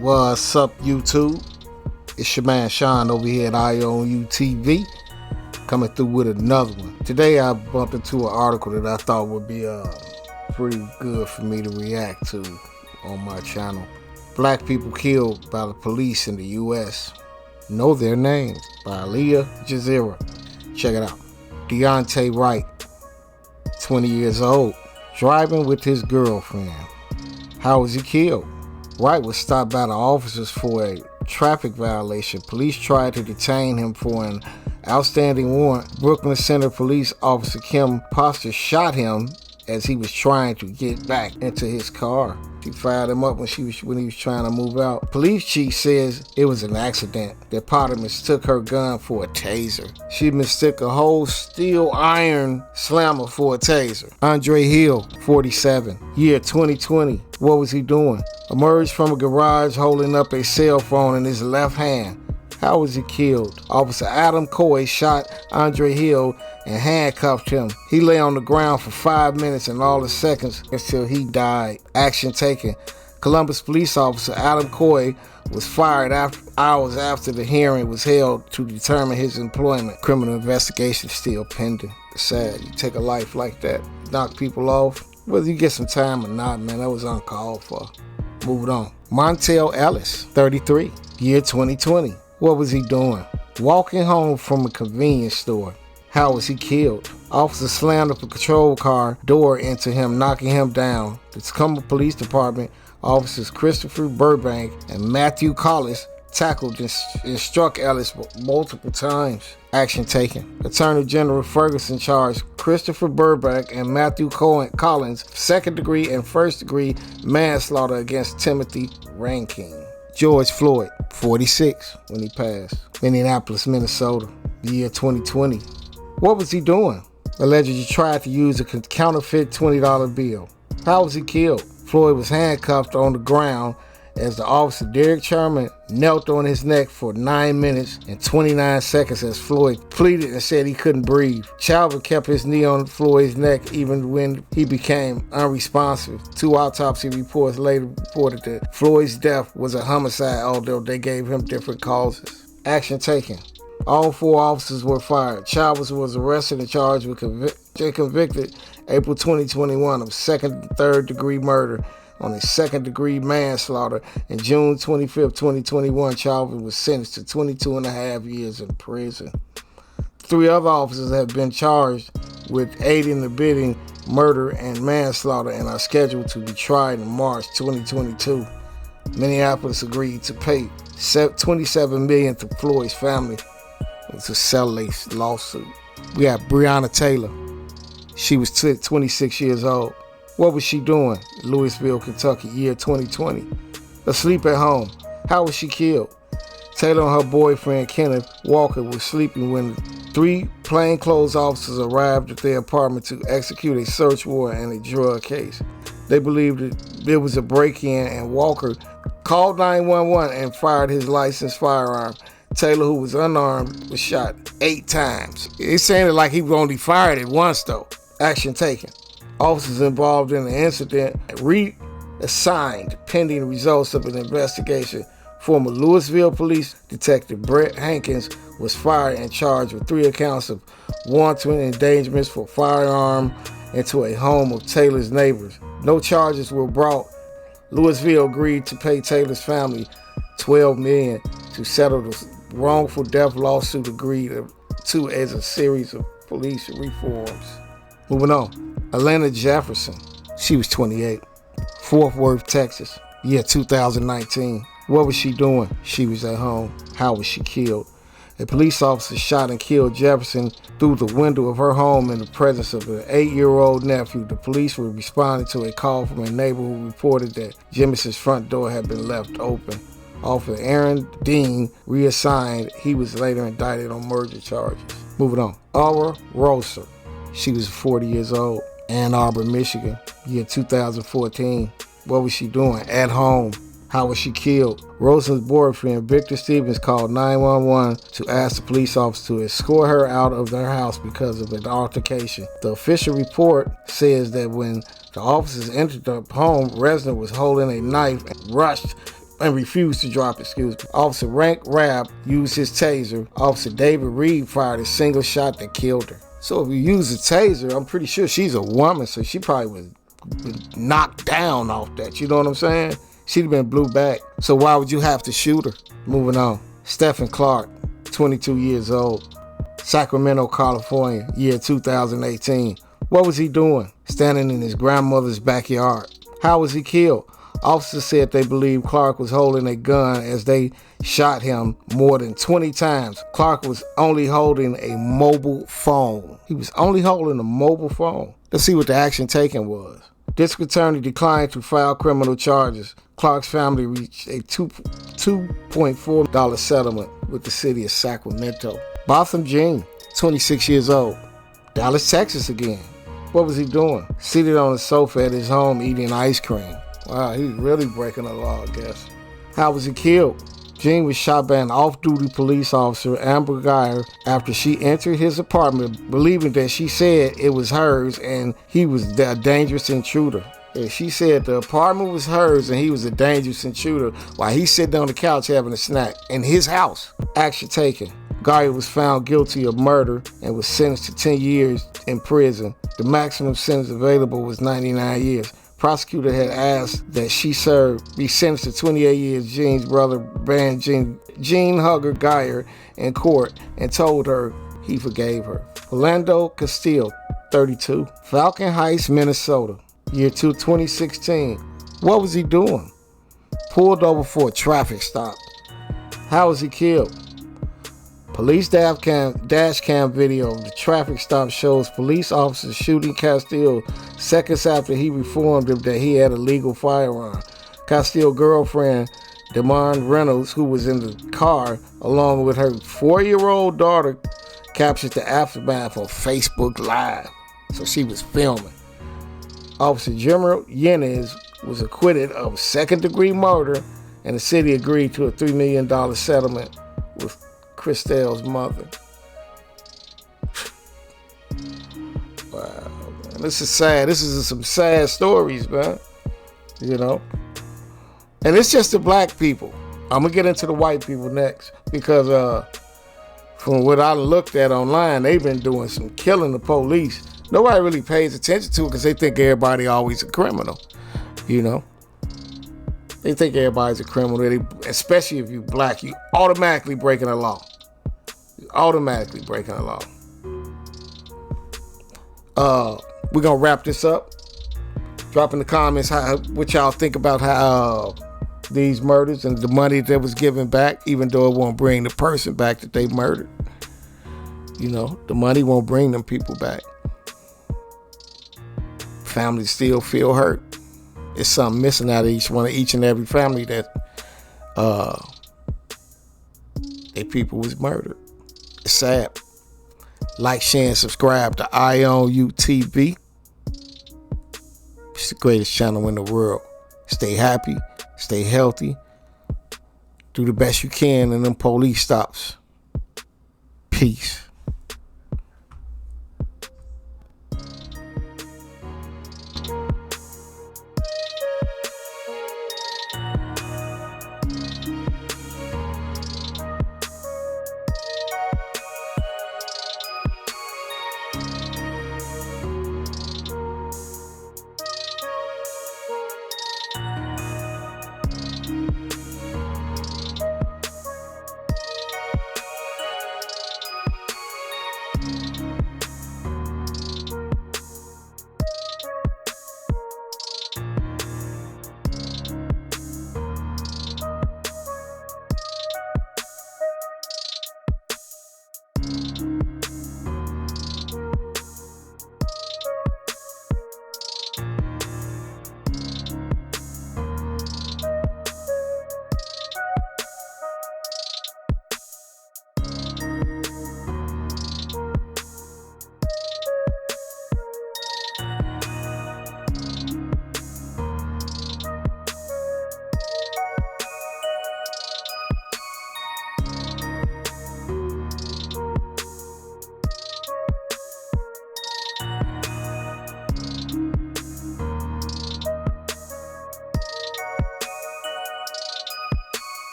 What's up, YouTube? It's your man Sean over here at IOU TV, coming through with another one. Today I bumped into an article that I thought would be pretty good for me to react to on my channel. Black people killed by the police in the U.S. Know their names, by Al Jazeera. Check it out. Deontay Wright, 20 years old, driving with his girlfriend. How was he killed? Wright was stopped by the officers for a traffic violation. Police tried to detain him for an outstanding warrant. Brooklyn Center Police Officer Kim Poster shot him as he was trying to get back into his car. She fired him up when he was trying to move out. Police chief says it was an accident, that Potter mistook her gun for a taser. She mistook a whole steel iron slammer for a taser. Andre Hill, 47, year 2020. What was he doing? Emerged from a garage holding up a cell phone in his left hand. How was he killed? Officer Adam Coy shot Andre Hill and handcuffed him. He lay on the ground for 5 minutes and all the seconds until he died. Action taken. Columbus police officer Adam Coy was fired hours after the hearing was held to determine his employment. Criminal investigation still pending. It's sad. You take a life like that, knock people off. Whether you get some time or not, man, that was uncalled for. Moving on. Montel Ellis, 33, year 2020. What was he doing? Walking home from a convenience store. How was he killed? Officers slammed up a patrol car door into him, knocking him down. The Tacoma Police Department officers Christopher Burbank and Matthew Collins tackled and struck Ellis multiple times. Action taken. Attorney General Ferguson charged Christopher Burbank and Matthew Collins second-degree and first-degree manslaughter against Timothy Rankin. George Floyd, 46, when he passed. Minneapolis, Minnesota, year 2020. What was he doing? Allegedly tried to use a counterfeit $20 bill. How was he killed? Floyd was handcuffed on the ground as the officer Derek Sherman knelt on his neck for 9 minutes and 29 seconds as Floyd pleaded and said he couldn't breathe. Chauvin kept his knee on Floyd's neck even when he became unresponsive. 2 autopsy reports later reported that Floyd's death was a homicide, although they gave him different causes. Action taken. All 4 officers were fired. Chavez was arrested and charged with convicted April 2021 of second and third degree murder on a second-degree manslaughter. In June 25, 2021, Chauvin was sentenced to 22 and a half years in prison. 3 other officers have been charged with aiding and abetting murder and manslaughter and are scheduled to be tried in March 2022. Minneapolis agreed to pay $27 million to Floyd's family to settle a lawsuit. We got Breonna Taylor. She was 26 years old. What was she doing? Louisville, Kentucky, year 2020. Asleep at home. How was she killed? Taylor and her boyfriend, Kenneth Walker, were sleeping when 3 plainclothes officers arrived at their apartment to execute a search warrant in a drug case. They believed that there was a break-in, and Walker called 911 and fired his licensed firearm. Taylor, who was unarmed, was shot 8 times. It sounded like he only fired it once, though. Action taken. Officers involved in the incident reassigned pending results of an investigation. Former Louisville Police Detective Brett Hankins was fired and charged with 3 accounts of wanton endangerment for firearm into a home of Taylor's neighbors. No charges were brought. Louisville agreed to pay Taylor's family $12 million to settle the wrongful death lawsuit agreed to as a series of police reforms. Moving on. Atlanta Jefferson, she was 28, Fort Worth, Texas, year 2019. What was she doing? She was at home. How was she killed? A police officer shot and killed Jefferson through the window of her home in the presence of an 8-year-old nephew. The police were responding to a call from a neighbor who reported that Jefferson's front door had been left open. Officer Aaron Dean reassigned. He was later indicted on murder charges. Moving on. Aura Rosa, she was 40 years old. Ann Arbor, Michigan, year 2014. What was she doing? At home. How was she killed? Rosa's boyfriend, Victor Stevens, called 911 to ask the police officer to escort her out of their house because of an altercation. The official report says that when the officers entered the home, resident was holding a knife and rushed and refused to drop it, excuse me. Officer Rank Rabb used his taser. Officer David Reed fired a single shot that killed her. So if you use a taser, I'm pretty sure she's a woman, so she probably was knocked down off that. You know what I'm saying? She'd have been blew back. So why would you have to shoot her? Moving on. Stephen Clark, 22 years old. Sacramento, California, year 2018. What was he doing? Standing in his grandmother's backyard. How was he killed? Officers said they believed Clark was holding a gun as they shot him more than 20 times. Clark was only holding a mobile phone. He was only holding a mobile phone. Let's see what the action taken was. District Attorney declined to file criminal charges. Clark's family reached a $2.4 settlement with the city of Sacramento. Botham Jean, 26 years old. Dallas, Texas again. What was he doing? Seated on a sofa at his home eating ice cream. Wow, he's really breaking the law, I guess. How was he killed? Jean was shot by an off-duty police officer, Amber Geyer, after she entered his apartment, believing that she said it was hers and he was a dangerous intruder. Yeah, she said the apartment was hers and he was a dangerous intruder while he's sitting on the couch having a snack in his house. Action taken. Geyer was found guilty of murder and was sentenced to 10 years in prison. The maximum sentence available was 99 years. Prosecutor had asked that she be sentenced to 28 years. Jean's brother banned Jean Hugger Geyer in court and told her he forgave her. Orlando Castillo, 32, Falcon Heights, Minnesota, year 2016. What was he doing? Pulled over for a traffic stop. How was he killed? Police dash cam video of the traffic stop shows police officers shooting Castillo seconds after he informed him that he had a legal firearm. Castillo's girlfriend, Demond Reynolds, who was in the car along with her 4-year-old daughter, captured the aftermath on Facebook Live. So she was filming. Officer Jimmer Yanez was acquitted of second-degree murder, and the city agreed to a $3 million settlement with Christelle's mother. Wow, man. This is sad. This is some sad stories, man. You know? And it's just the black people. I'm going to get into the white people next because from what I looked at online, they've been doing some killing the police. Nobody really pays attention to it because they think everybody always a criminal, you know? They think everybody's a criminal, especially if you're black. You automatically breaking the law. You're automatically breaking the law. We're going to wrap this up. Drop in the comments what y'all think about how these murders and the money that was given back, even though it won't bring the person back that they murdered. You know, the money won't bring them people back. Families still feel hurt. It's something missing out of each and every family that their people was murdered. It's sad. Like, share, and subscribe to IOU TV. It's the greatest channel in the world. Stay happy, stay healthy, do the best you can in them police stops. Peace.